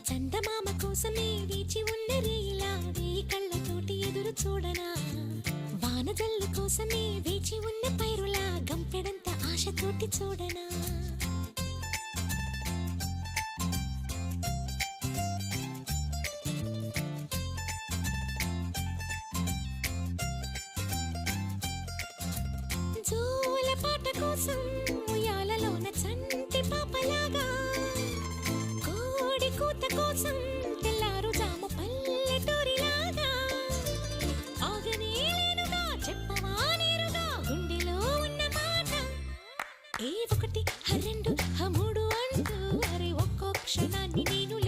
చందమామ కోసమే వేచి ఉన్న రేలా వేయి కళ్ళతోటి ఎదురు చూడనా వానజల్లు కోసమే వేచి ఉన్న పైరులా గంపెడంత ఆశతోటి చూడనా జోల పాట కోసం ఉయ్యాలలోన చంటి పాపలాగా కోడి కూత కోసం తెల్లారు జాము పల్లెటూరిలాగా ఆగనే లేనుగా చెప్పవా నేరుగా గుండెలో ఉన్న మాట ఏ ఒకటి రెండు మూడు అంటూ అరే ఒక్కో క్షణాన్ని నేను